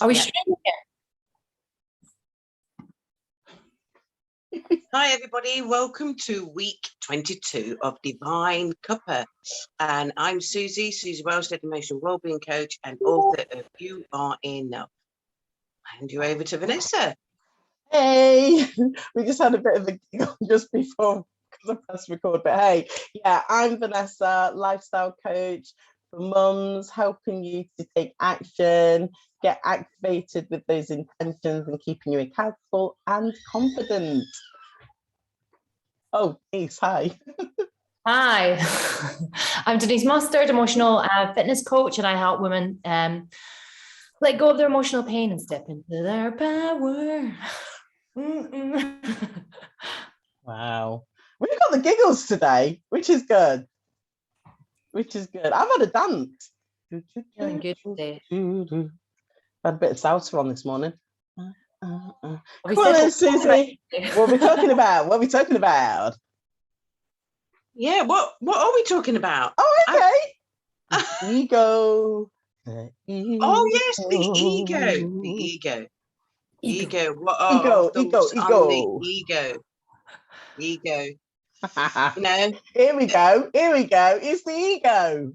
Are we Yeah. streaming it? Hi, everybody. Welcome to week 22 of Divine Cuppa. And I'm Suzie Wells, emotional wellbeing coach and author of You Are Enough. I'll hand you over to Vanessa. Hey, we just had a bit of a giggle just before because I pressed record, but hey, yeah, I'm Vanessa, lifestyle coach for mums, helping you to take action, get activated with those intentions and keeping you accountable and confident. Oh, Deniz, hi. Hi, I'm Deniz Mustard, emotional fitness coach, and I help women let go of their emotional pain and step into their power. Wow. We've got the giggles today, which is good. I've had a dance. Feeling good today. Had a bit of salsa on this morning. Come on then, Suzie. What are we talking about? Yeah, what are we talking about? Oh, okay. Ego. Oh, yes, the ego. What are our thoughts on the ego? You know? Here we go. It's the ego.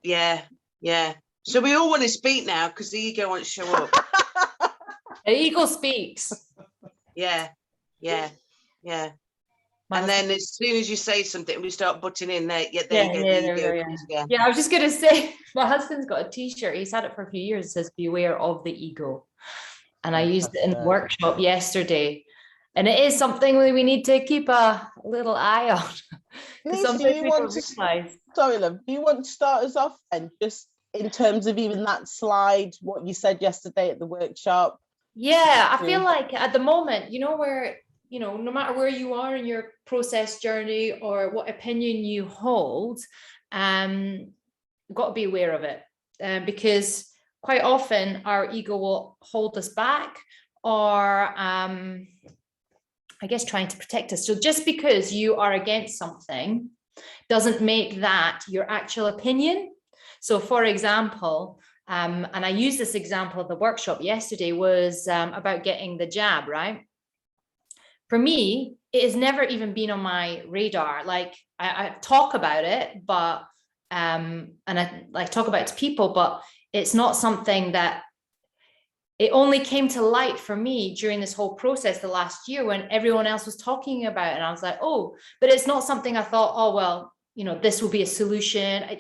Yeah. So we all want to speak now because the ego won't show up. The ego speaks. Yeah. And then as soon as you say something, we start butting in there. Yeah, there you go. Yeah, I was just going to say, my husband's got a t-shirt. He's had it for a few years. It says, beware of the ego. And I used it in the workshop yesterday. And it is something that we need to keep a little eye on. Sorry, love, do you want to start us off and just in terms of even that slide, what you said yesterday at the workshop? Yeah, I feel like at the moment, where, no matter where you are in your process journey or what opinion you hold, got to be aware of it, because quite often our ego will hold us back or I guess trying to protect us. So just because you are against something doesn't make that your actual opinion. So for example, and I used this example of the workshop yesterday, was about getting the jab, right? For me, it has never even been on my radar. Like I talk about it, but and I talk about it to people, but it's not something that it only came to light for me during this whole process the last year when everyone else was talking about it. And I was like, oh, but it's not something I thought, oh, well, this will be a solution. I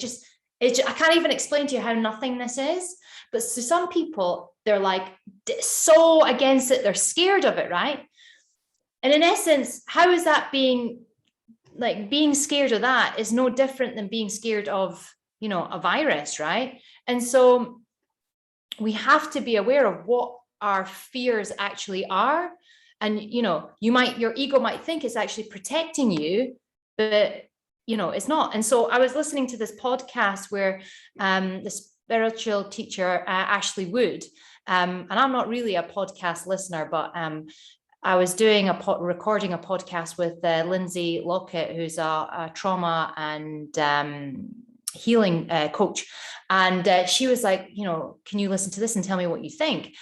can't even explain to you how nothingness is. But to some people, they're like so against it. They're scared of it, right? And in essence, how is that being scared of that is no different than being scared of, a virus, right? And so we have to be aware of what our fears actually are. And, your ego might think it's actually protecting you, but, it's not. And so I was listening to this podcast where the spiritual teacher, Ashley Wood, and I'm not really a podcast listener, but I was doing recording a podcast with Lindsay Lockett, who's a trauma and healing coach. And she was like, can you listen to this and tell me what you think?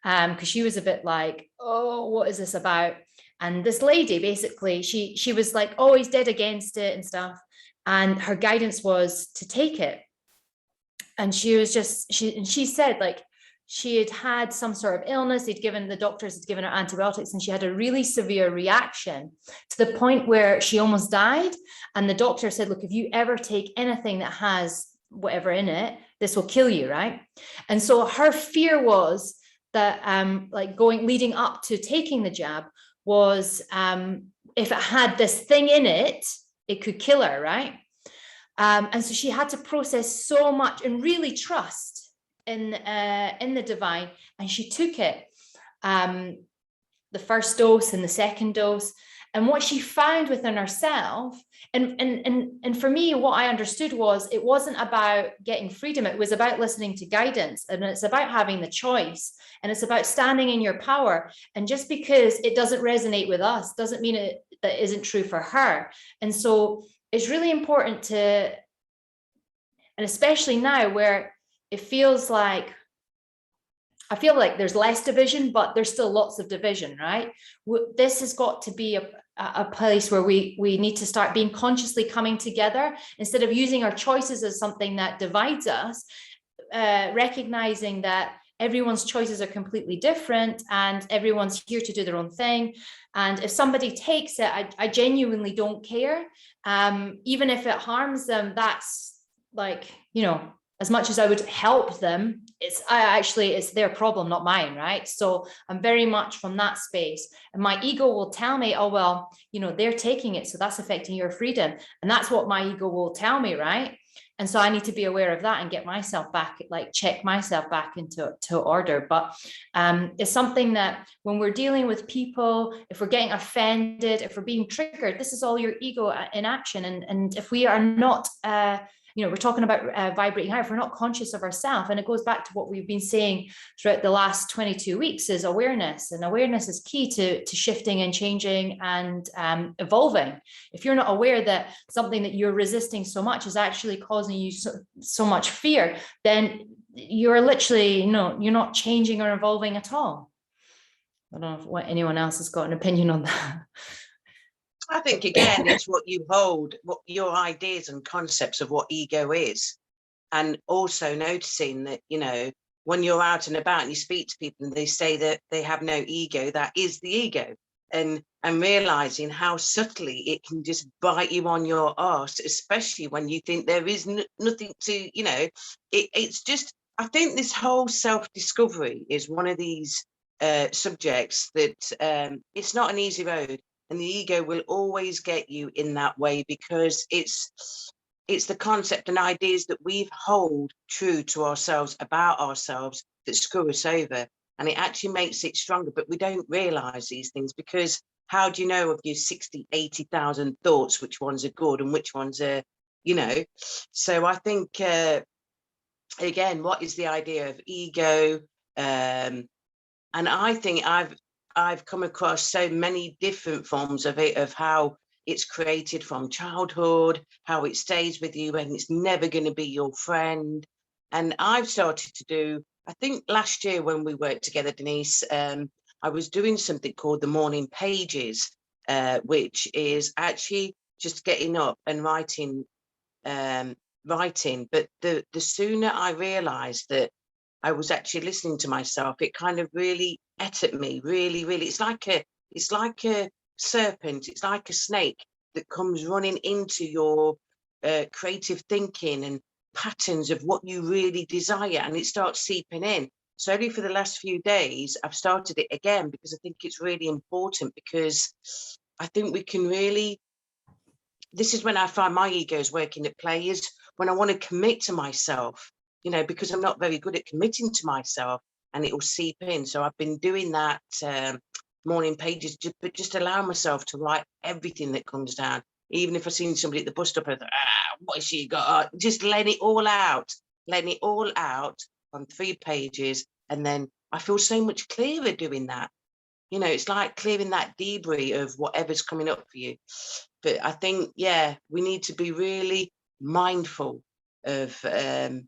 Because she was a bit like, oh, what is this about? And this lady, basically, she was like, oh, he's dead against it and stuff. And her guidance was to take it. And she said, like, she had some sort of illness. The doctors had given her antibiotics, and she had a really severe reaction to the point where she almost died. And the doctor said, look, if you ever take anything that has whatever in it, this will kill you, right? And so her fear was that leading up to taking the jab was if it had this thing in it, it could kill her, right? And so she had to process so much and really trust in the divine. And she took it, the first dose and the second dose. And what she found within herself, and for me, what I understood was it wasn't about getting freedom. It was about listening to guidance, and it's about having the choice, and it's about standing in your power. And just because it doesn't resonate with us doesn't mean that isn't true for her. And so it's really important to, and especially now where it feels like I feel like there's less division, but there's still lots of division, right? This has got to be a place where we need to start being consciously coming together instead of using our choices as something that divides us, recognizing that everyone's choices are completely different and everyone's here to do their own thing. And if somebody takes it, I genuinely don't care. Even if it harms them, that's like, as much as I would help them, it's their problem, not mine, right? So I'm very much from that space. And my ego will tell me, oh, well, they're taking it, so that's affecting your freedom. And that's what my ego will tell me, right? And so I need to be aware of that and get myself back, like check myself back into order. But it's something that when we're dealing with people, if we're getting offended, if we're being triggered, this is all your ego in action. And if we are not, we're talking about vibrating higher, if we're not conscious of ourselves, and it goes back to what we've been saying throughout the last 22 weeks is awareness. And awareness is key to shifting and changing and evolving. If you're not aware that something that you're resisting so much is actually causing you so much fear, then you're literally, you're not changing or evolving at all. I don't know if what anyone else has got an opinion on that. I think, again, it's what you hold, what your ideas and concepts of what ego is. And also noticing that, when you're out and about and you speak to people and they say that they have no ego, that is the ego. And realizing how subtly it can just bite you on your arse, especially when you think there is nothing to, it's just, I think this whole self-discovery is one of these subjects that it's not an easy road. And the ego will always get you in that way because it's the concept and ideas that we hold true to ourselves about ourselves that screw us over. And it actually makes it stronger, but we don't realize these things because how do you know of your 60, 80,000 thoughts, which ones are good and which ones are, So I think, again, what is the idea of ego? And I think I've come across so many different forms of it, of how it's created from childhood, how it stays with you and it's never going to be your friend. And I've started to do, I think last year when we worked together, Deniz, I was doing something called the morning pages, which is actually just getting up and writing. But the sooner I realized that I was actually listening to myself, it kind of really ate at me, really, really. It's like a serpent, it's like a snake that comes running into your creative thinking and patterns of what you really desire, and it starts seeping in. So only for the last few days, I've started it again because I think it's really important, because I think we can really, this is when I find my ego is working at play, is when I want to commit to myself, because I'm not very good at committing to myself, and it will seep in. So I've been doing that morning pages, but just allow myself to write everything that comes down. Even if I've seen somebody at the bus stop and I thought, what has she got? Just letting it all out on 3 pages. And then I feel so much clearer doing that. It's like clearing that debris of whatever's coming up for you. But I think, we need to be really mindful of, and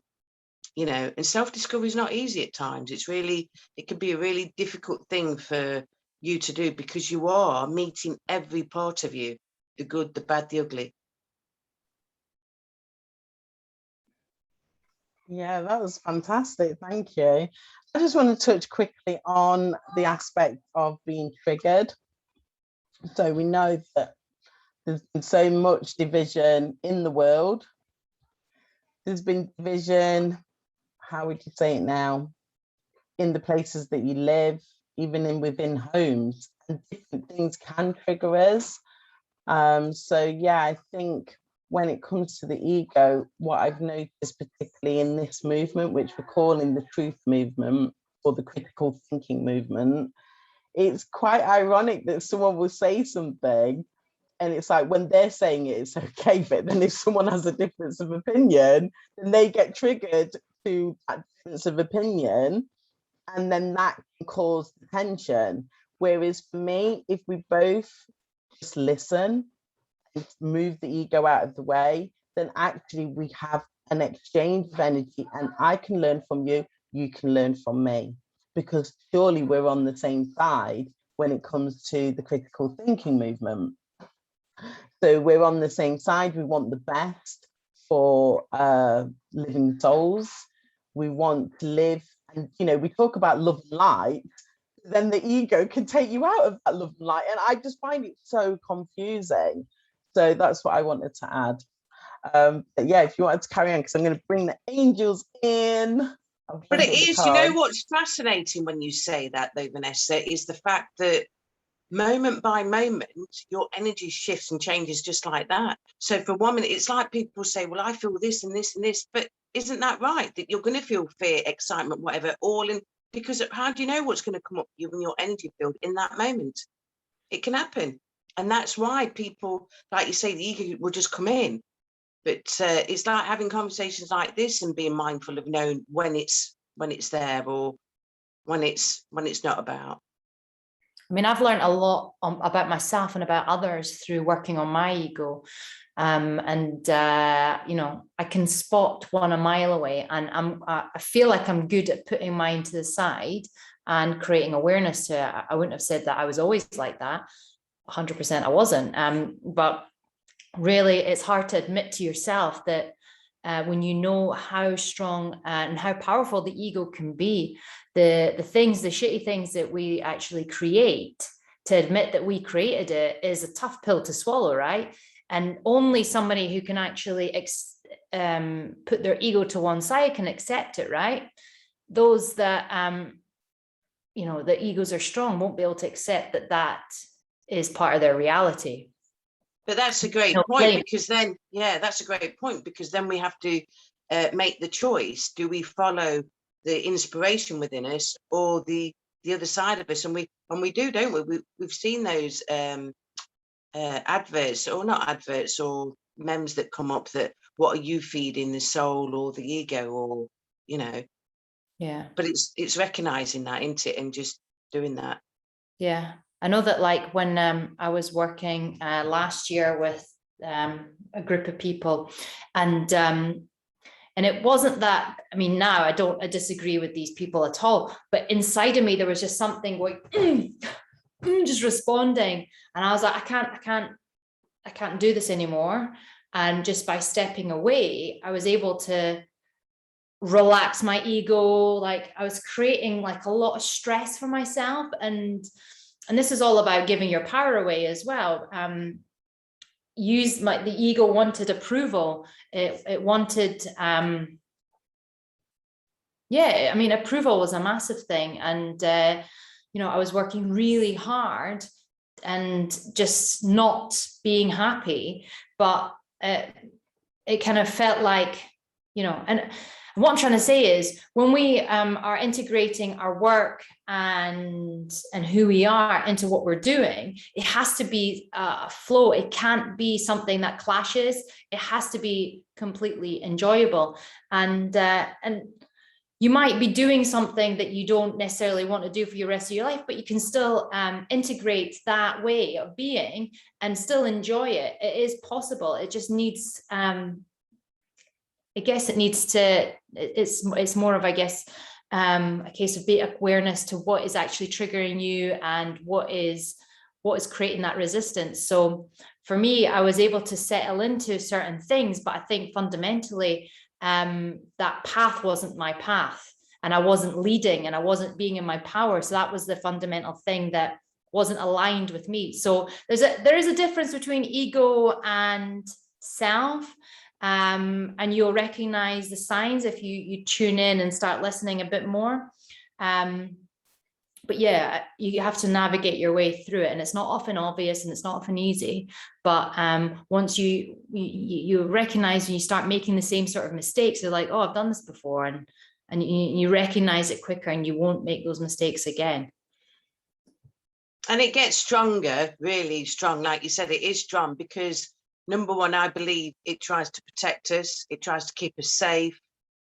self-discovery is not easy at times. It can be a really difficult thing for you to do, because you are meeting every part of you, the good, the bad, the ugly. Yeah, that was fantastic. Thank you. I just want to touch quickly on the aspect of being triggered. So we know that there's been so much division in the world. There's been division, how would you say it now, in the places that you live, even within homes, and different things can trigger us. I think when it comes to the ego, what I've noticed, particularly in this movement, which we're calling the truth movement or the critical thinking movement, it's quite ironic that someone will say something and it's like when they're saying it, it's okay. But then if someone has a difference of opinion, then they get triggered to that difference of opinion. And then that can cause tension. Whereas for me, if we both just listen, move the ego out of the way, then actually we have an exchange of energy, and I can learn from you, you can learn from me. because surely we're on the same side when it comes to the critical thinking movement. So we're on the same side. We want the best for living souls. We want to live, and we talk about love and light, then the ego can take you out of that love and light. And I just find it so confusing. So that's what I wanted to add. But yeah, if you wanted to carry on, because I'm going to bring the angels in. But it is, what's fascinating when you say that though, Vanessa, is the fact that moment by moment, your energy shifts and changes just like that. So for 1 minute, it's like people say, well, I feel this and this and this, but isn't that right? That you're going to feel fear, excitement, whatever, all in, because how do you know what's going to come up you in your energy field in that moment? It can happen. And that's why people, like you say, the ego will just come in. But it's like having conversations like this and being mindful of knowing when it's there or when it's not about. I mean, I've learned a lot about myself and about others through working on my ego. I can spot one a mile away, and I feel like I'm good at putting mine to the side and creating awareness to it. I wouldn't have said that I was always like that. 100% I wasn't. But really, it's hard to admit to yourself that when you know how strong and how powerful the ego can be, the shitty things that we actually create, to admit that we created it is a tough pill to swallow, right? And only somebody who can actually put their ego to one side can accept it, right? Those that, the egos are strong won't be able to accept that is part of their reality. But that's a great point, because then, that's a great point, because then we have to make the choice. Do we follow the inspiration within us or the other side of us? And we do, don't we? We've seen those adverts, or not adverts, or memes that come up that, what are you feeding, the soul or the ego, or, Yeah. But it's recognizing that, isn't it? And just doing that. Yeah. I know that, like, when I was working last year with a group of people, and it wasn't that, I mean, now I disagree with these people at all, but inside of me, there was just something going, just responding. And I was like, I can't do this anymore. And just by stepping away, I was able to relax my ego. Like, I was creating like a lot of stress for myself. And this is all about giving your power away as well. The ego wanted approval. It wanted, approval was a massive thing. And, I was working really hard and just not being happy, but it kind of felt like, and what I'm trying to say is, when we are integrating our work and who we are into what we're doing, it has to be a flow. It can't be something that clashes. It has to be completely enjoyable. And you might be doing something that you don't necessarily want to do for the rest of your life, but you can still integrate that way of being and still enjoy it. It is possible. It just needs, I guess it needs to, it's more of, I guess, a case of awareness to what is actually triggering you and what is creating that resistance. So for me, I was able to settle into certain things, but I think fundamentally, that path wasn't my path, and I wasn't leading, and I wasn't being in my power. So that was the fundamental thing that wasn't aligned with me. So there is a difference between ego and self. And you'll recognize the signs if you tune in and start listening a bit more. But yeah, you have to navigate your way through it, and it's not often obvious and it's not often easy. But once you recognize and you start making the same sort of mistakes, you're like, oh, I've done this before, and you recognize it quicker, and you won't make those mistakes again. And it gets stronger, really strong. Like you said, it is strong because, number one, I believe it tries to protect us. It tries to keep us safe.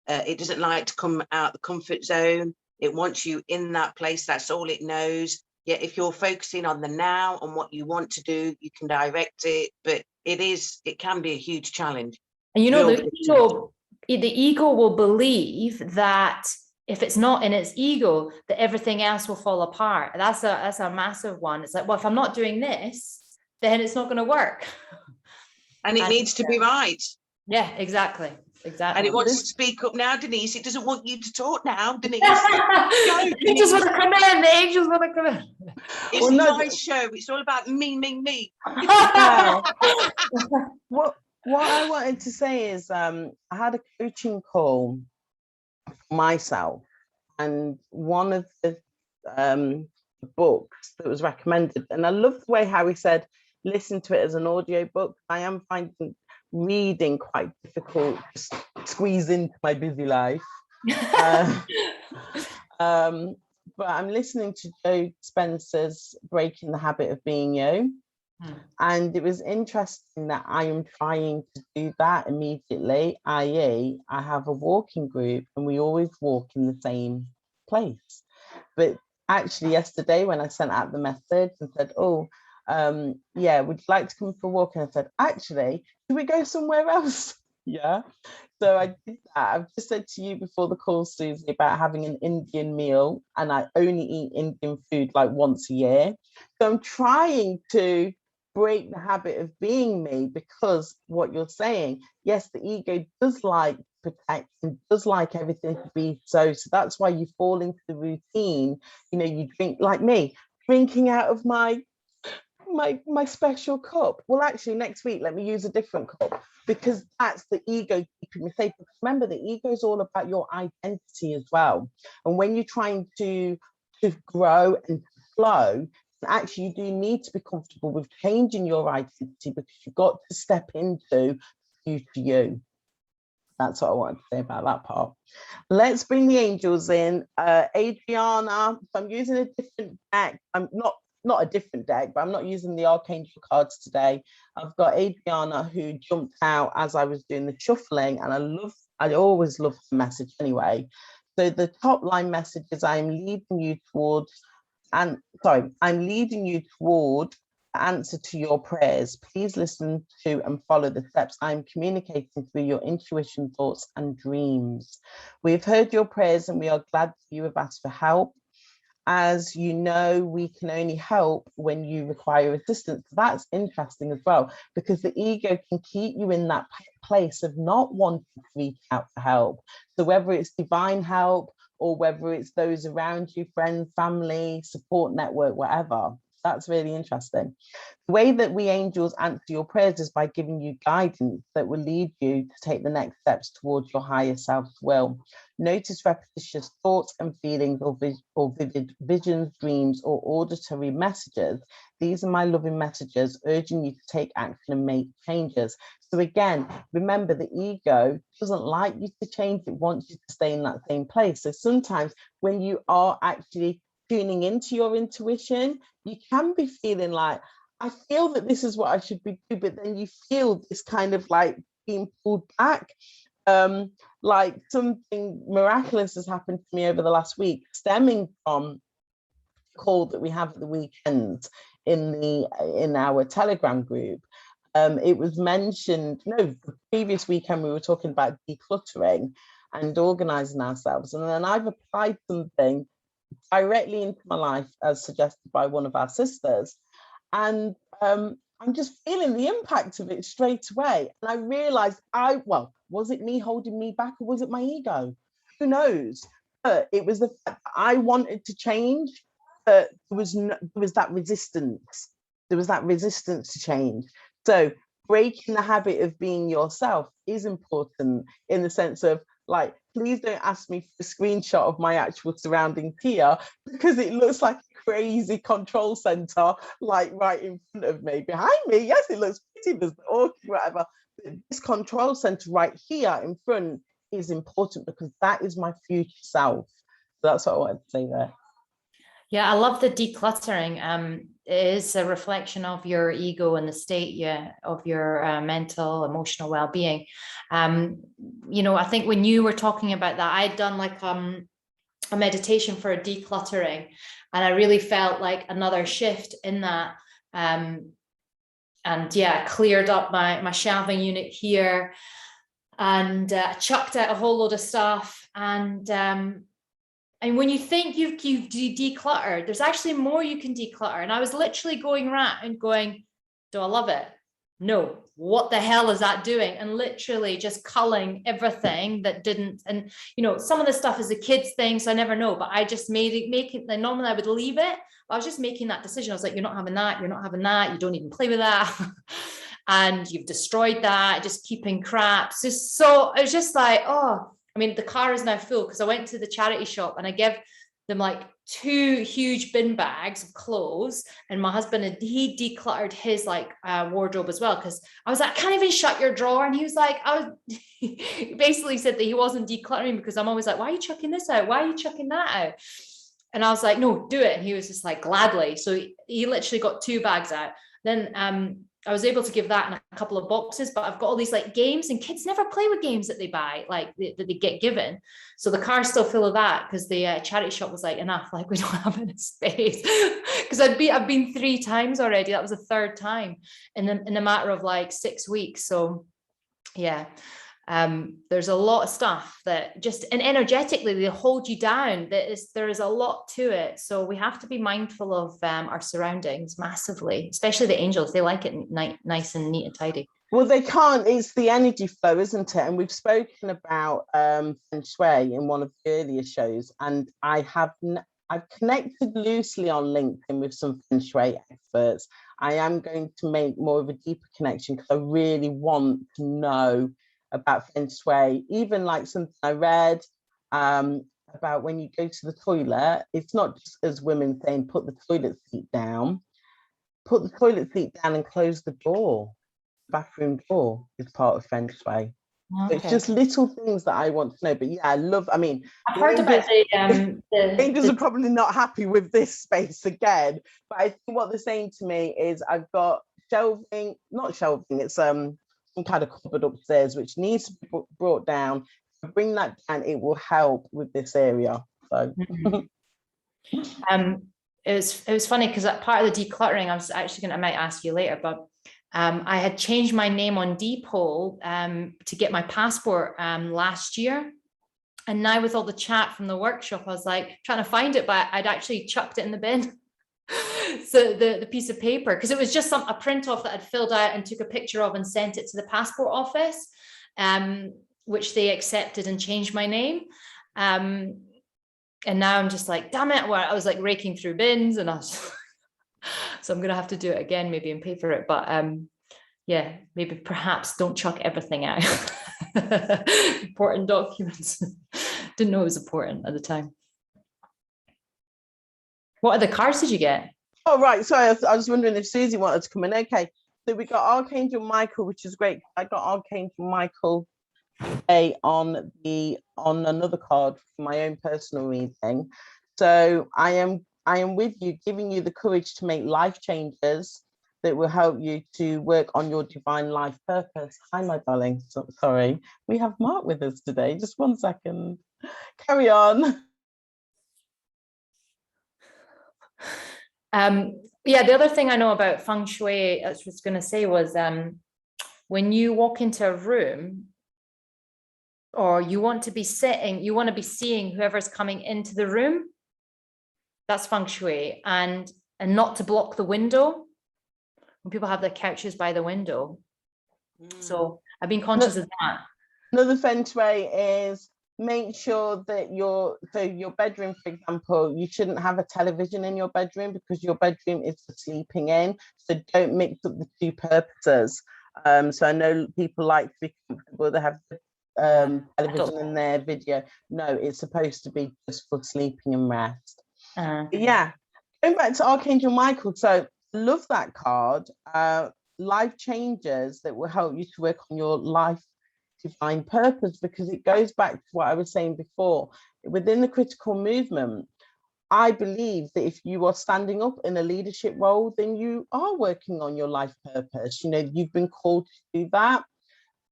It doesn't like to come out the comfort zone. It wants you in that place. That's all it knows. Yet if you're focusing on the now and what you want to do, you can direct it. But it can be a huge challenge. And the ego will believe that if it's not in its ego, that everything else will fall apart. That's a massive one. It's like, well, if I'm not doing this, then it's not going to work. And it needs to be right. Yeah, exactly. And it wants to speak up now, Deniz. It doesn't want you to talk now, Deniz. They just want to come in. The angels want to come in. It's a nice show. It's all about me. What I wanted to say is I had a coaching call for myself, and one of the books that was recommended, and I love the way Harry said, listen to it as an audio book. I am finding reading quite difficult, just squeeze into my busy life. But I'm listening to Joe Spencer's Breaking the Habit of Being You. And it was interesting that I am trying to do that immediately, i.e. I have a walking group and we always walk in the same place. But actually yesterday when I sent out the message and said, yeah, would you like to come for a walk? And I said, actually, should we go somewhere else? Yeah. So I did that. I've just said to you before the call, Suzie, about having an Indian meal, and I only eat Indian food like once a year. So I'm trying to break the habit of being me, because what you're saying, yes, the ego does like protect and does like everything to be so that's why you fall into the routine. You know, you drink, like me, drinking out of my special cup. Well, actually next week let me use a different cup, because that's the ego keeping me safe. Because remember, the ego is all about your identity as well, and when you're trying to grow and flow, actually you do need to be comfortable with changing your identity, because you've got to step into you. That's what I wanted to say about that part. Let's bring the angels in. Adriana, I'm using a different deck. I'm not a different deck, but I'm not using the Archangel cards today. I've got Adriana, who jumped out as I was doing the shuffling, and I always love the message anyway. So the top line message is, I'm leading you toward the answer to your prayers. Please listen to and follow the steps. I'm communicating through your intuition, thoughts, and dreams. We've heard your prayers and we are glad you have asked for help. As you know, we can only help when you require assistance. That's interesting as well, because the ego can keep you in that place of not wanting to reach out for help. So whether it's divine help or whether it's those around you, friends, family, support network, whatever, that's really interesting. The way that we angels answer your prayers is by giving you guidance that will lead you to take the next steps towards your higher self's will. Notice repetitious thoughts and feelings or vivid visions, dreams, or auditory messages. These are my loving messages urging you to take action and make changes. So again, remember, the ego doesn't like you to change. It wants you to stay in that same place. So sometimes when you are actually tuning into your intuition, you can be feeling like, I feel that this is what I should be doing, but then you feel this kind of like being pulled back. Like something miraculous has happened to me over the last week, stemming from a call that we have at the weekend in our Telegram group. It was mentioned, the previous weekend we were talking about decluttering and organizing ourselves, and then I've applied something directly into my life as suggested by one of our sisters, and I'm just feeling the impact of it straight away. And I realized, was it me holding me back, or was it my ego? Who knows? But it was the fact that I wanted to change, but there was that resistance. There was that resistance to change. So breaking the habit of being yourself is important, in the sense of, like, please don't ask me for a screenshot of my actual surroundings here, because it looks like a crazy control center, like right in front of me. Behind me, yes, it looks pretty, there's whatever. But this control center right here in front is important, because that is my future self. So that's what I wanted to say there. Yeah, I love the decluttering. It is a reflection of your ego and the state of your mental, emotional well-being. I think when you were talking about that, I'd done like a meditation for a decluttering, and I really felt like another shift in that. And yeah, cleared up my shelving unit here, and chucked out a whole load of stuff, and And when you think you've decluttered, there's actually more you can declutter. And I was literally going around and going, do I love it? No. What the hell is that doing? And literally just culling everything that didn't. And, you know, some of the stuff is a kid's thing, so I never know. But I just make it, like, normally I would leave it. I was just making that decision. I was like, you're not having that. You're not having that. You don't even play with that. And you've destroyed that, just keeping crap. So it was just like, oh, I mean, the car is now full because I went to the charity shop and I gave them like 2 huge bin bags of clothes, and my husband, he decluttered his like wardrobe as well, because I was like, I can't even shut your drawer. And he was like, he basically said that he wasn't decluttering because I'm always like, why are you chucking this out? Why are you chucking that out? And I was like, no, do it. And he was just like, gladly. So he literally got 2 bags out. Then I was able to give that in a couple of boxes, but I've got all these like games, and kids never play with games that they buy, like that they get given. So the car's still full of that because the charity shop was like, enough, like we don't have any space. Because I've been 3 times already. That was the 3rd time in a matter of like 6 weeks. So yeah. There's a lot of stuff that just, and energetically they hold you down. There is a lot to it. So we have to be mindful of our surroundings massively, especially the angels. They like it nice and neat and tidy. Well, they can't. It's the energy flow, isn't it? And we've spoken about feng shui in one of the earlier shows, and I've connected loosely on LinkedIn with some feng shui experts. I am going to make more of a deeper connection because I really want to know about feng shui, even like something I read about when you go to the toilet. It's not just as women saying put the toilet seat down and close the door. Bathroom door is part of feng shui. Okay. So it's just little things that I want to know. But yeah, I've heard about the angels are probably not happy with this space again, but I think what they're saying to me is I've got not shelving, it's some kind of cupboard upstairs which needs to be brought down. Bring that down, it will help with this area. So it was funny because that part of the decluttering, I might ask you later, but I had changed my name on Depot to get my passport last year. And now with all the chat from the workshop, I was like trying to find it, but I'd actually chucked it in the bin. So the piece of paper, because it was just a print off that I'd filled out and took a picture of and sent it to the passport office, which they accepted and changed my name. And now I'm just like, damn it. Well, I was like raking through bins, and so I'm going to have to do it again, maybe, and pay for it. But yeah, maybe perhaps don't chuck everything out. Important documents. Didn't know it was important at the time. What other cards did you get? Oh, right. Sorry, I was wondering if Susie wanted to come in. Okay. So we got Archangel Michael, which is great. I got Archangel Michael on another card for my own personal reading. So I am with you, giving you the courage to make life changes that will help you to work on your divine life purpose. Hi, my darling. Sorry, we have Mark with us today. Just 1 second. Carry on. Yeah, the other thing I know about feng shui, I was going to say, was when you walk into a room, or you want to be seeing whoever's coming into the room. That's feng shui, and not to block the window when people have their couches by the window. So I've been conscious of that. Another feng shui is make sure that your bedroom, for example, you shouldn't have a television in your bedroom because your bedroom is for sleeping in. So don't mix up the 2 purposes. So I know people like to be comfortable, they have television in their video. No, it's supposed to be just for sleeping and rest. Yeah, going back to Archangel Michael, so love that card. Life changes that will help you to work on your life divine purpose, because it goes back to what I was saying before. Within the critical movement, I believe that if you are standing up in a leadership role, then you are working on your life purpose. You know, you've been called to do that.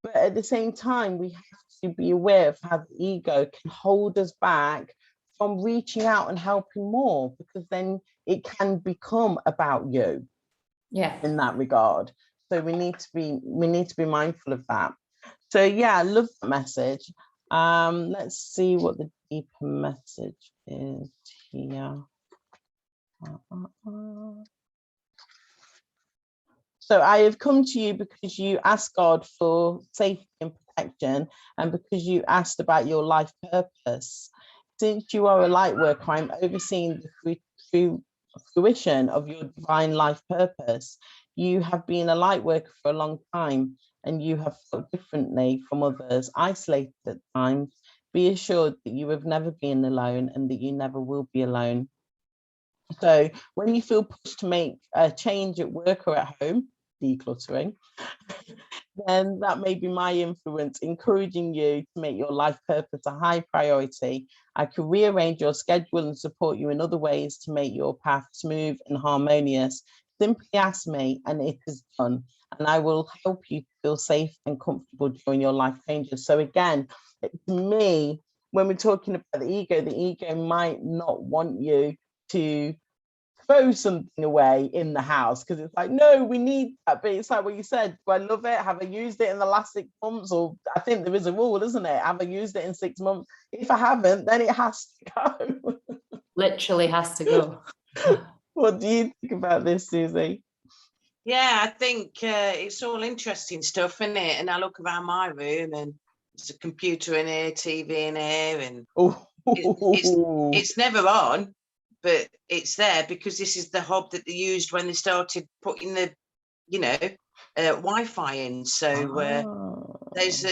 But at the same time, we have to be aware of how the ego can hold us back from reaching out and helping more, because then it can become about you. Yeah, in that regard. So we need to be mindful of that. So yeah, I love that message. Let's see what the deeper message is here. So I have come to you because you asked God for safety and protection, and because you asked about your life purpose. Since you are a light worker, I'm overseeing the fruition of your divine life purpose. You have been a light worker for a long time, and you have felt differently from others, isolated at times. Be assured that you have never been alone and that you never will be alone. So when you feel pushed to make a change at work or at home, decluttering, then that may be my influence, encouraging you to make your life purpose a high priority. I can rearrange your schedule and support you in other ways to make your path smooth and harmonious. Simply ask me and it is done. And I will help you feel safe and comfortable during your life changes. So again, to me, when we're talking about the ego might not want you to throw something away in the house because it's like, no, we need that. But it's like what you said, do I love it? Have I used it in the last 6 months? Or I think there is a rule, isn't it? Have I used it in 6 months? If I haven't, then it has to go. Literally has to go. What do you think about this, Suzie? Yeah, I think it's all interesting stuff, isn't it? And I look around my room and there's a computer in here, TV in here, and it's never on, but it's there because this is the hub that they used when they started putting the, Wi-Fi in. So there's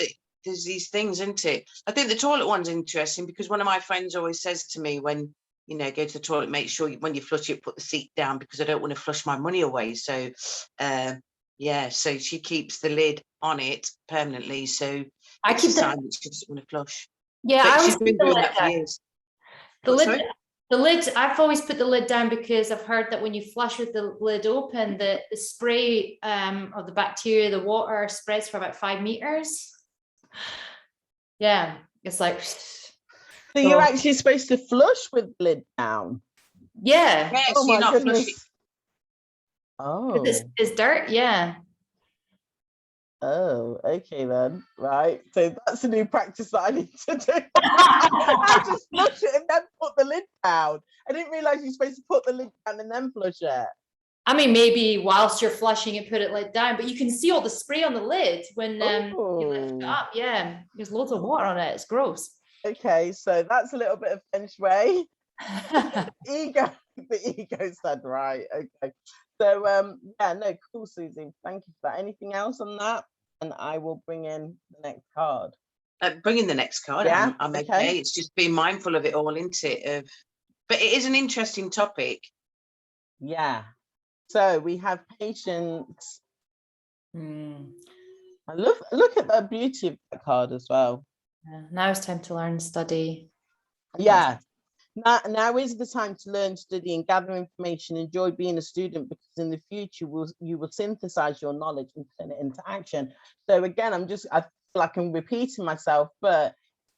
these things, isn't it? I think the toilet one's interesting because one of my friends always says to me when, go to the toilet, make sure when you flush it, put the seat down because I don't want to flush my money away. So, so she keeps the lid on it permanently. So I it's keep a sign that she doesn't want to flush. Yeah, But I she's always been doing that for years. The lid, I've always put the lid down because I've heard that when you flush with the lid open, the spray of the bacteria, the water spreads for about 5 meters. Yeah, it's like. So you're actually supposed to flush with the lid down? Yeah. Yeah, oh my goodness. Flushing. Oh. It's dirt, yeah. Oh, okay then. Right. So that's a new practice that I need to do. I just flush it and then put the lid down. I didn't realize you're supposed to put the lid down and then flush it. I mean, maybe whilst you're flushing it, put it lid down, but you can see all the spray on the lid when you lift it up. Yeah, there's loads of water on it. It's gross. Okay, so that's a little bit of feng shui. The ego said right. Okay. So cool, Suzie. Thank you for that. Anything else on that? And I will bring in the next card. Bring in the next card. Yeah, I'm okay. It's just being mindful of it all, isn't it? But it is an interesting topic. Yeah. So we have patience. I look at the beauty of that card as well. Yeah, now it's time to learn, study. Yeah. Now is the time to learn, study, and gather information. Enjoy being a student because in the future you will synthesize your knowledge and turn it into action. So again, I feel like I'm repeating myself, but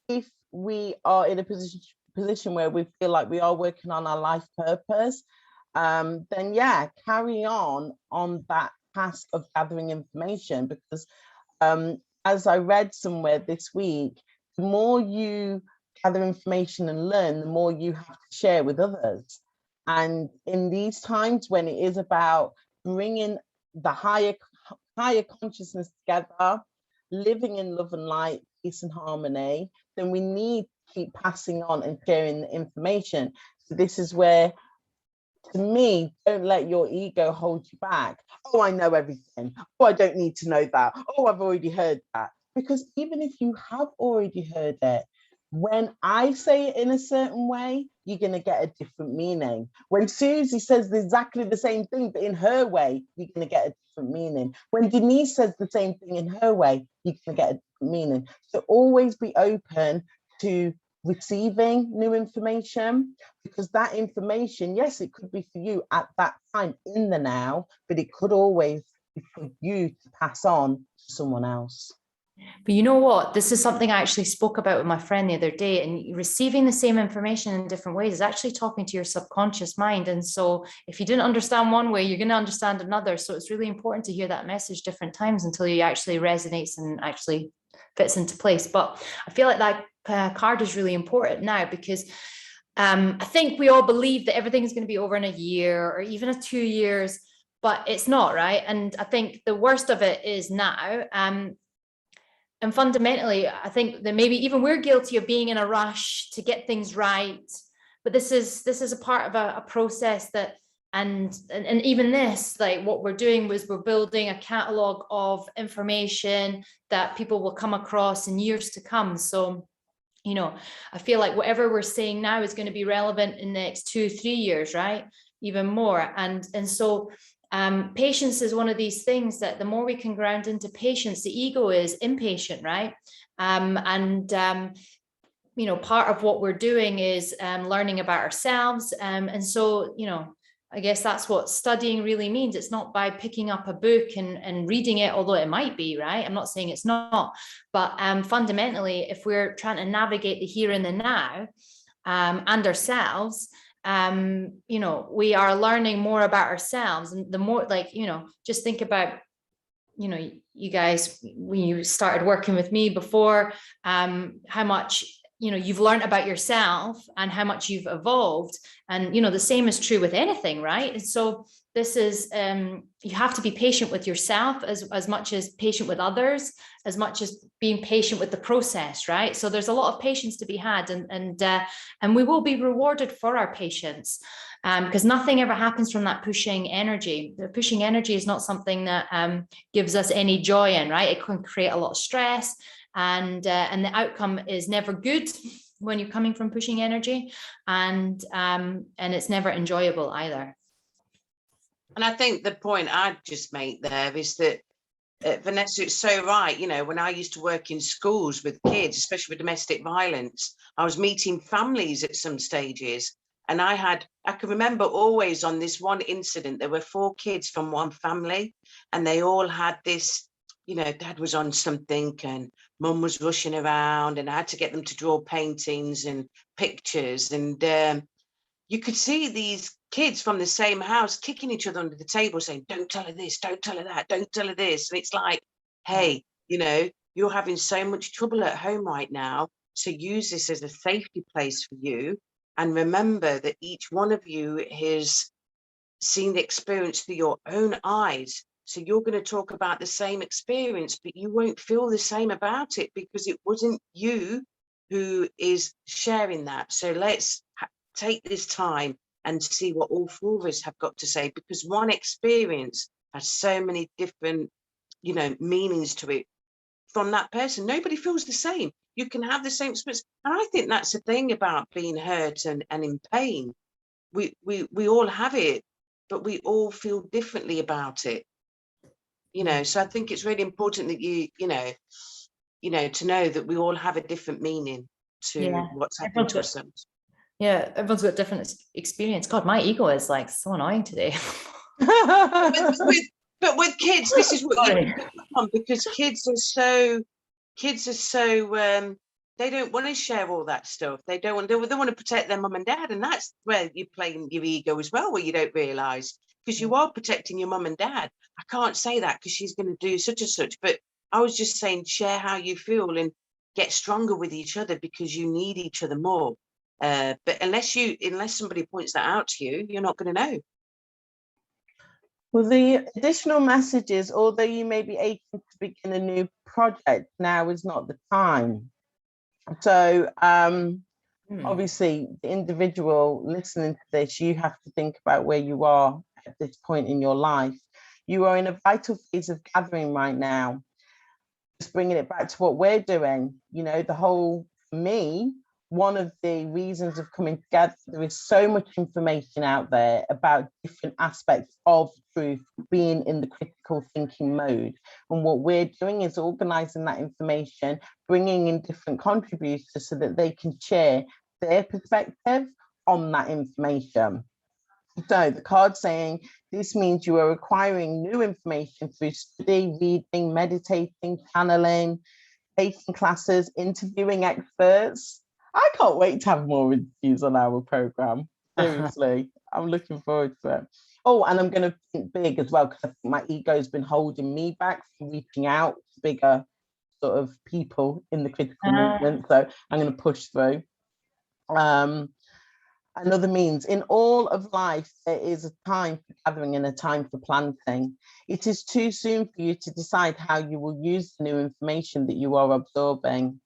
if we are in a position where we feel like we are working on our life purpose, then yeah, carry on that task of gathering information because as I read somewhere this week, the more you gather information and learn, the more you have to share with others. And in these times when it is about bringing the higher consciousness together, living in love and light, peace and harmony, then we need to keep passing on and sharing the information. So this is where, to me, don't let your ego hold you back. Oh, I know everything. Oh, I don't need to know that. Oh, I've already heard that. Because even if you have already heard it, when I say it in a certain way, you're going to get a different meaning. When Suzie says exactly the same thing, but in her way, you're going to get a different meaning. When Deniz says the same thing in her way, you're going to get a different meaning. So always be open to receiving new information, because that information, yes, it could be for you at that time in the now, but it could always be for you to pass on to someone else. But you know what? This is something I actually spoke about with my friend the other day, and receiving the same information in different ways is actually talking to your subconscious mind. And so if you didn't understand one way, you're going to understand another. So it's really important to hear that message different times until it actually resonates and actually fits into place. But I feel like that card is really important now, because I think we all believe that everything is going to be over in a year or even 2 years, but it's not, right? And I think the worst of it is now. And fundamentally, I think that maybe even we're guilty of being in a rush to get things right. But this is a part of a process that, and even this, like what we're doing was we're building a catalog of information that people will come across in years to come. So, you know, I feel like whatever we're saying now is going to be relevant in the next 2-3 years, right? Even more. And so patience is one of these things that the more we can ground into patience, the ego is impatient, right? You know, part of what we're doing is learning about ourselves. And so, you know, I guess that's what studying really means. It's not by picking up a book and reading it, although it might be, right? I'm not saying it's not, but fundamentally, if we're trying to navigate the here and the now and ourselves, you know, we are learning more about ourselves. And the more, like, you know, just think about, you know, you guys, when you started working with me before, how much, you know, you've learned about yourself and how much you've evolved. And, you know, the same is true with anything, right? And so this is, you have to be patient with yourself as much as patient with others, as much as being patient with the process, right? So there's a lot of patience to be had, and we will be rewarded for our patience, because nothing ever happens from that pushing energy. The pushing energy is not something that gives us any joy in, right? It can create a lot of stress, and the outcome is never good when you're coming from pushing energy, and it's never enjoyable either. And I think the point I'd just make there is that, Vanessa, it's so right. You know, when I used to work in schools with kids, especially with domestic violence, I was meeting families at some stages. And I can remember always on this one incident, there were 4 kids from one family, and they all had this, you know, dad was on something and mum was rushing around, and I had to get them to draw paintings and pictures. And you could see these kids from the same house kicking each other under the table, saying, don't tell her this, don't tell her that, don't tell her this. And it's like, hey, you know, you're having so much trouble at home right now, so use this as a safety place for you. And remember that each one of you has seen the experience through your own eyes. So you're going to talk about the same experience, but you won't feel the same about it because it wasn't you who is sharing that. So let's take this time and see what all 4 of us have got to say, because one experience has so many different, you know, meanings to it from that person. Nobody feels the same. You can have the same experience. And I think that's the thing about being hurt and in pain. We all have it, but we all feel differently about it. You know, so I think it's really important that you know, to know that we all have a different meaning to what's happened to ourselves. Yeah, everyone's got different experience. God, my ego is like so annoying today. but with kids, this is what you pick on, because kids are so they don't want to share all that stuff. They want to protect their mum and dad, and that's where you're playing your ego as well, where you don't realise, because you are protecting your mum and dad. I can't say that because she's going to do such and such, but I was just saying, share how you feel and get stronger with each other, because you need each other more. But unless somebody points that out to you, you're not going to know. Well, the additional messages, although you may be aching to begin a new project, now is not the time. So obviously, the individual listening to this, you have to think about where you are at this point in your life. You are in a vital phase of gathering right now. Just bringing it back to what we're doing, you know, the whole, for me, one of the reasons of coming together, there is so much information out there about different aspects of truth, being in the critical thinking mode. And what we're doing is organizing that information, bringing in different contributors so that they can share their perspective on that information. So the card saying this means you are acquiring new information through study, reading, meditating, channeling, taking classes, interviewing experts. I can't wait to have more interviews on our program. Seriously, I'm looking forward to it. Oh, and I'm going to think big as well, because I think my ego's been holding me back from reaching out to bigger sort of people in the critical movement, so I'm going to push through. Another means, in all of life, there is a time for gathering and a time for planting. It is too soon for you to decide how you will use the new information that you are absorbing.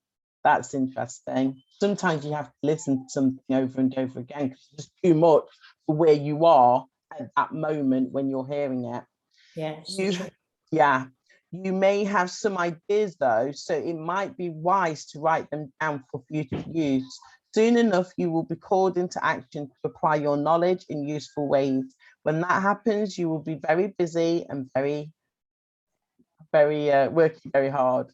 That's interesting. Sometimes you have to listen to something over and over again because it's just too much for where you are at that moment when you're hearing it. Yes. Yeah. You may have some ideas though, so it might be wise to write them down for future use. Soon enough, you will be called into action to apply your knowledge in useful ways. When that happens, you will be very busy and very working very hard.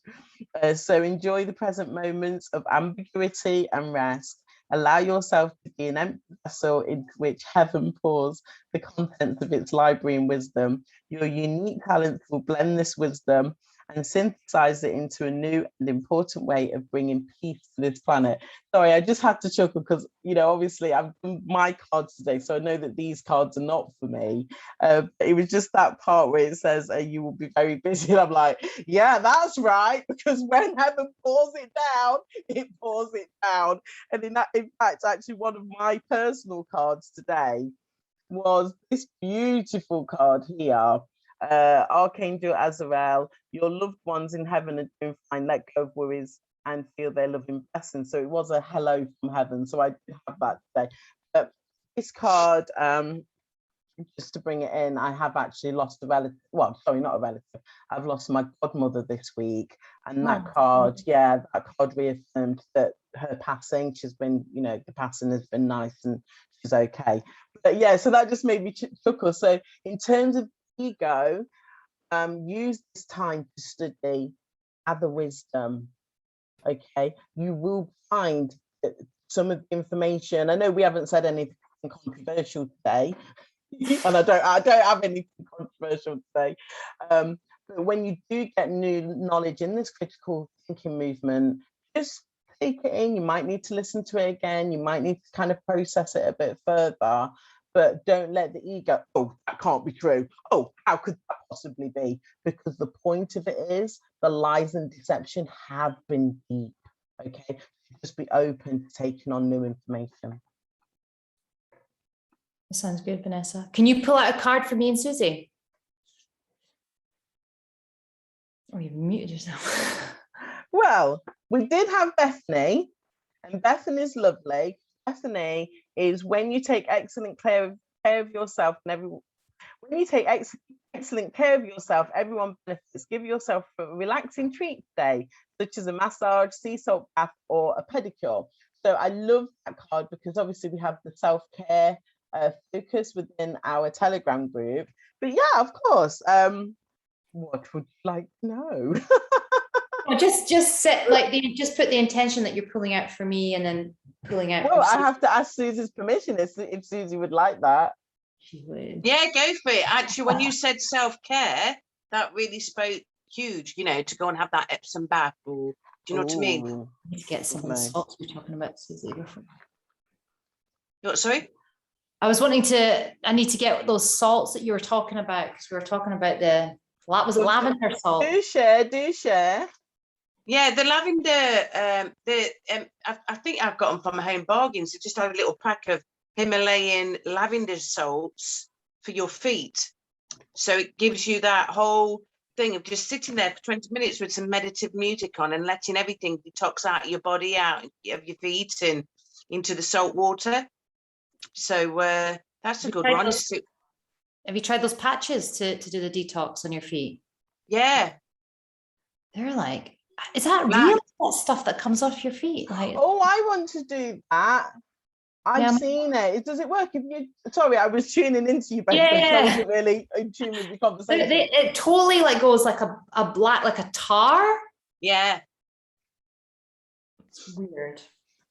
So enjoy the present moments of ambiguity and rest. Allow yourself to be an empty vessel into which heaven pours the contents of its library and wisdom. Your unique talents will blend this wisdom and synthesize it into a new and important way of bringing peace to this planet. Sorry, I just had to chuckle because, you know, obviously I've done my cards today, so I know that these cards are not for me. It was just that part where it says you will be very busy. And I'm like, yeah, that's right, because when heaven pours it down, it pours it down. And in fact, actually, one of my personal cards today was this beautiful card here. Archangel Azrael, your loved ones in heaven are doing fine. Let go of worries and feel their loving blessing. So it was a hello from heaven. So I did have that today. But this card, just to bring it in, I have actually lost a relative. Well, sorry, not a relative. I've lost my godmother this week. And that card, yeah, that card reaffirmed that her passing, she's been, you know, the passing has been nice and she's okay. But yeah, so that just made me chuckle. So in terms of ego, use this time to study other wisdom. Okay, you will find that some of the information, I know we haven't said anything controversial today, and I don't have anything controversial today, but when you do get new knowledge in this critical thinking movement, just take it in. You might need to listen to it again, you might need to kind of process it a bit further, but don't let the ego, oh, that can't be true, oh, how could that possibly be? Because the point of it is the lies and deception have been deep. Okay, just be open to taking on new information. That sounds good, Vanessa. Can you pull out a card for me and Susie? Oh, you've muted yourself. Well, we did have Bethany, and Bethany's lovely. Bethany is when you take excellent care of yourself, and when you take excellent care of yourself, everyone benefits. Give yourself a relaxing treat today, such as a massage, sea salt bath, or a pedicure. So I love that card because obviously we have the self-care focus within our Telegram group. But yeah, of course. What would you like to know? Just set just put the intention that you're pulling out for me, and then pulling out. Well, I have to ask Susie's permission if Susie would like that. She would. Yeah, go for it. Actually, when you said self-care, that really spoke huge, you know, to go and have that Epsom bath, or do you know what I mean? I need to get some of the salts you're talking about, Susie. What, sorry? I need to get those salts that you were talking about, because we were talking about lavender salt. Do share. Yeah, the lavender, I think I've got them from Home Bargains. So just have a little pack of Himalayan lavender salts for your feet. So it gives you that whole thing of just sitting there for 20 minutes with some meditative music on and letting everything detox out of your body, out of your feet and into the salt water. So that's a good one. Have you tried those patches to do the detox on your feet? Yeah. They're like, is that real? That stuff that comes off your feet? Like, oh, I want to do that. I've seen it. Does it work? Sorry, I was tuning into you both. I wasn't really in tune with the conversation. It totally like goes like a black, like a tar. Yeah. It's weird.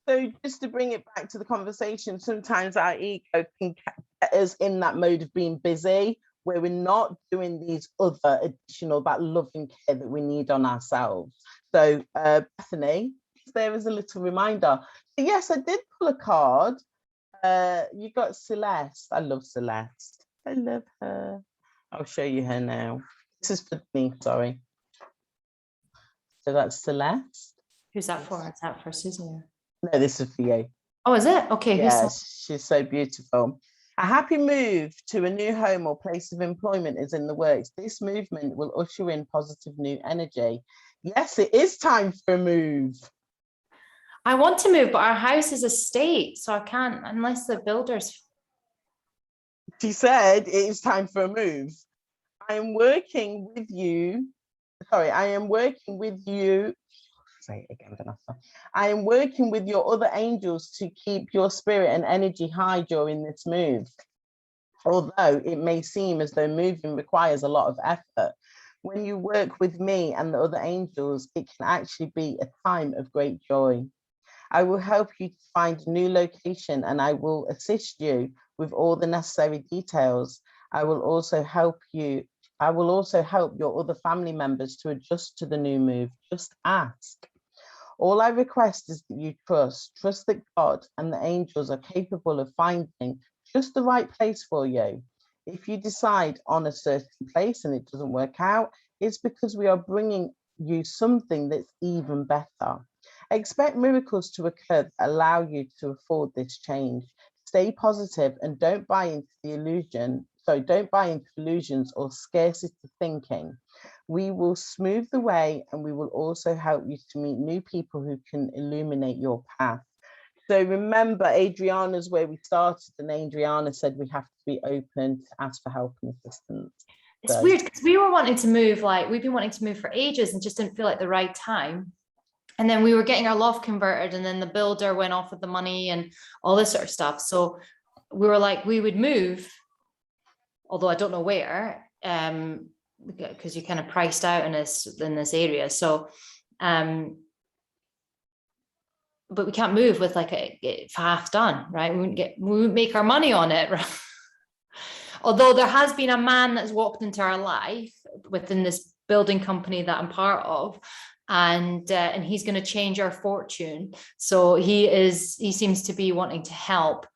So just to bring it back to the conversation, sometimes our ego can get us in that mode of being busy, where we're not doing these other additional, that loving care that we need on ourselves. So Bethany, there is a little reminder. So yes, I did pull a card. You got Celeste. I love Celeste. I love her. I'll show you her now. This is for me, sorry. So that's Celeste. Who's that for? Is that for Susie? No, this is for you. Oh, is it? Okay. Yes, she's so beautiful. A happy move to a new home or place of employment is in the works. This movement will usher in positive new energy. Yes, it is time for a move. I want to move, but our house is a state, so I can't unless the builders. She said it is time for a move. I am working with you. Sorry, I am working with you. Say it again, Vanessa. I am working with your other angels to keep your spirit and energy high during this move. Although it may seem as though moving requires a lot of effort, when you work with me and the other angels, it can actually be a time of great joy. I will help you to find a new location and I will assist you with all the necessary details. I will also help your other family members to adjust to the new move. Just ask. All I request is that you trust that God and the angels are capable of finding just the right place for you. If you decide on a certain place and it doesn't work out, it's because we are bringing you something that's even better. Expect miracles to occur that allow you to afford this change. Stay positive and don't buy into illusions or scarcity thinking. We will smooth the way and we will also help you to meet new people who can illuminate your path. So remember, Adriana's where we started, and Adriana said we have to be open to ask for help and assistance. It's So weird because we were wanting to move, like we've been wanting to move for ages and just didn't feel like the right time. And then we were getting our loft converted and then the builder went off with the money and all this sort of stuff. So we were like, we would move, although I don't know where, because you're kind of priced out in this area. So, but we can't move with like it's half done, right? We wouldn't make our money on it. Right? Although there has been a man that's walked into our life within this building company that I'm part of, and he's going to change our fortune. So he seems to be wanting to help.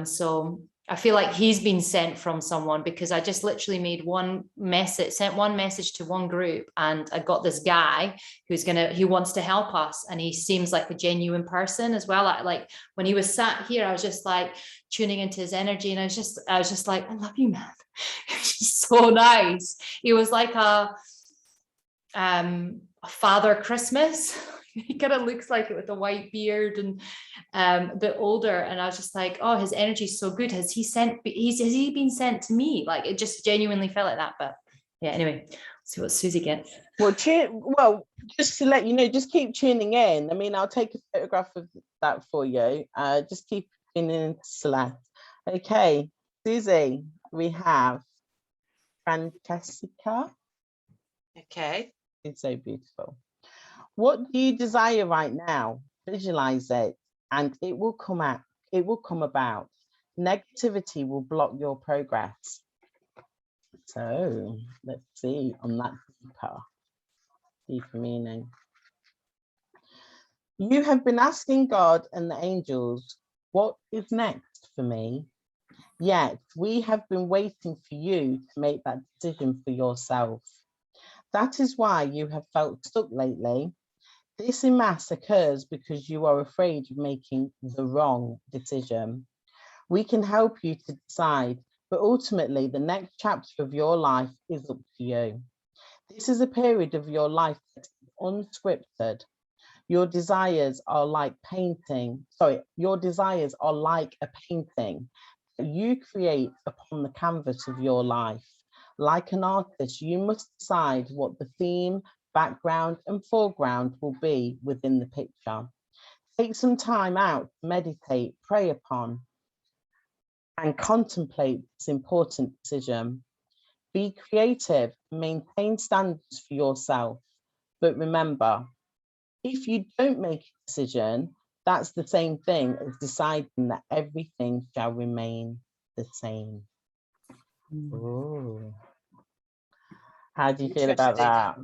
So I feel like he's been sent from someone, because I just literally sent one message to one group, and I got this guy who wants to help us, and he seems like a genuine person as well. Like when he was sat here, I was just like tuning into his energy, and I was just like, I love you, man. He's so nice. He was like a Father Christmas. He kind of looks like it with a white beard and a bit older, and I was just like, oh, his energy is so good. Has he been sent to me? Like it just genuinely felt like that. But yeah, anyway, see what Susie gets. Well, just to let you know, just keep tuning in. I mean, I'll take a photograph of that for you. Just keep tuning in to Celeste. Okay, Susie, we have Francesca. Okay. It's so beautiful. What do you desire right now? Visualize it and it will come about. Negativity will block your progress. So let's see on that deeper meaning. You have been asking God and the angels, what is next for me? Yet we have been waiting for you to make that decision for yourself. That is why you have felt stuck lately. This en masse occurs because you are afraid of making the wrong decision. We can help you to decide, but ultimately the next chapter of your life is up to you. This is a period of your life that is unscripted. Your desires are like a painting that you create upon the canvas of your life. Like an artist, you must decide what the theme, background and foreground will be within the picture. Take some time out to meditate, pray upon and contemplate this important decision. Be creative, maintain standards for yourself. But remember, if you don't make a decision, that's the same thing as deciding that everything shall remain the same. Ooh. How do you feel about that?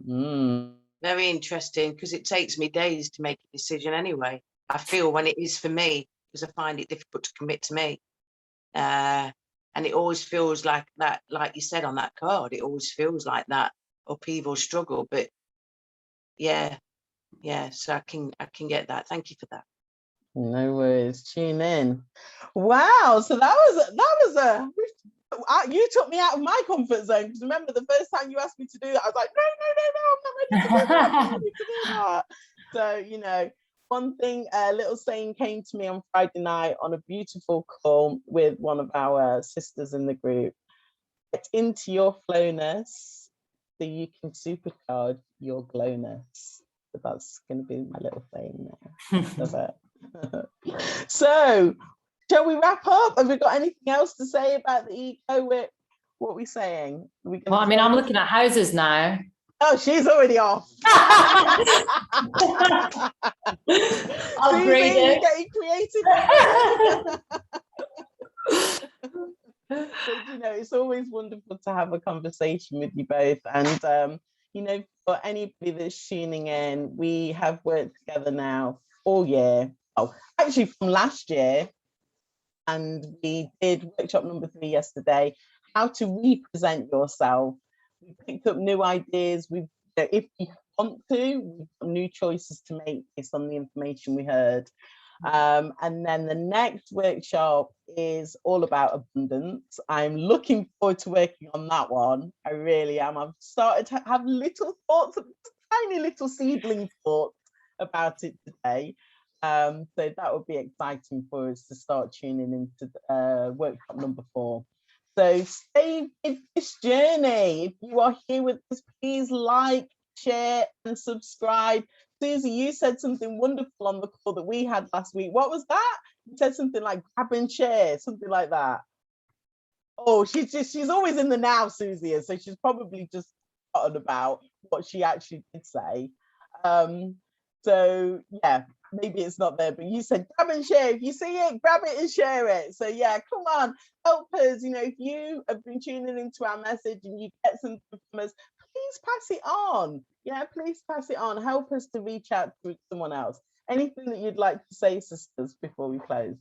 Very interesting, because it takes me days to make a decision anyway. I feel when it is for me, because I find it difficult to commit to me. And it always feels like that, like you said on that card, it always feels like that upheaval struggle. But yeah, yeah, so I can get that. Thank you for that. No worries. Tune in. Wow. So that was a you took me out of my comfort zone, because remember the first time you asked me to do that, I was like, no, I'm not ready to do that. I'm not ready to do that. So, you know, one thing, a little saying came to me on Friday night on a beautiful call with one of our sisters in the group. Get into your flowness so you can supercharge your glowness. So that's going to be my little saying there. Love it. So, shall we wrap up? Have we got anything else to say about the eco? What are we saying? Well, I mean, I'm looking at houses now. Oh, she's already off. Upgraded. You're getting creative. But you know, it's always wonderful to have a conversation with you both. And you know, for anybody that's tuning in, we have worked together now all year. Oh, actually from last year. And we did workshop number 3 yesterday, how to represent yourself. We picked up new ideas. If you want to, we've got new choices to make based on the information we heard. And then the next workshop is all about abundance. I'm looking forward to working on that one. I really am. I've started to have little thoughts, tiny little seedling thoughts about it today. So that would be exciting for us to start tuning into workshop number 4. So stay with this journey. If you are here with us, please like, share and subscribe. Susie, you said something wonderful on the call that we had last week. What was that? You said something like grab and share, something like that. Oh, she's always in the now, Susie, so she's probably just forgotten about what she actually did say. So yeah, maybe it's not there, but you said grab and share. If you see it, grab it and share it. So yeah, come on, help us. You know, if you have been tuning into our message and you get something from us, please pass it on. Yeah, please pass it on. Help us to reach out to someone else. Anything that you'd like to say, sisters, before we close?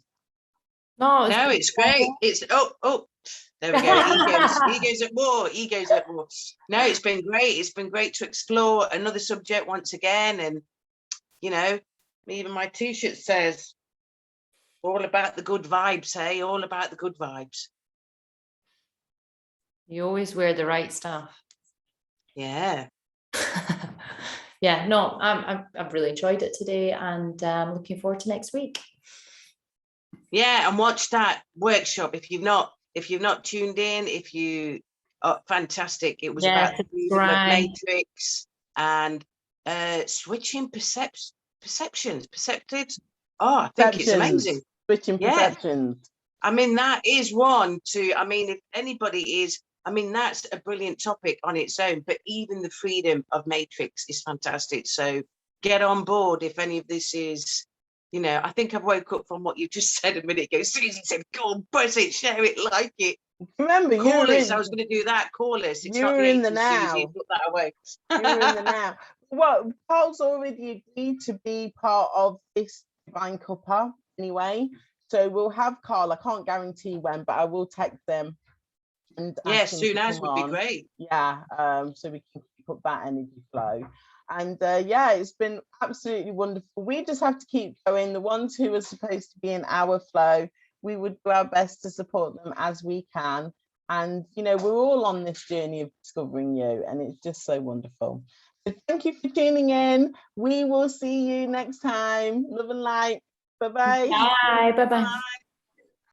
No, it's great. It's there we go. Egos at war. Egos at war. No, it's been great. It's been great to explore another subject once again. And you know, even my t-shirt says all about the good vibes, hey, all about the good vibes. You always wear the right stuff. Yeah. Yeah, no, I've really enjoyed it today, and looking forward to next week. Yeah, and watch that workshop if you've not tuned in. If you are fantastic, it was about the matrix and switching perceptives. Oh, I think it's amazing. Switching perceptions. I mean, that is one to. I mean, if anybody is. I mean, that's a brilliant topic on its own, but even the freedom of matrix is fantastic. So get on board if any of this is, you know, I think I woke up from what you just said a minute ago. Susie said, go on, buzz it, share it, like it. Remember, call us. I was going to do that. Call us. It's not in the now. Susie, put that away. You're in the now. Well, Paul's already agreed to be part of this Divine Cuppa anyway. So we'll have Carl. I can't guarantee when, but I will text them. And yeah, soon as would be great. Yeah, so we can keep up that energy flow. And yeah, it's been absolutely wonderful. We just have to keep going. The ones who are supposed to be in our flow, we would do our best to support them as we can. And, you know, we're all on this journey of discovering you, and it's just so wonderful. So thank you for tuning in. We will see you next time. Love and light. Bye-bye. Bye. Bye-bye.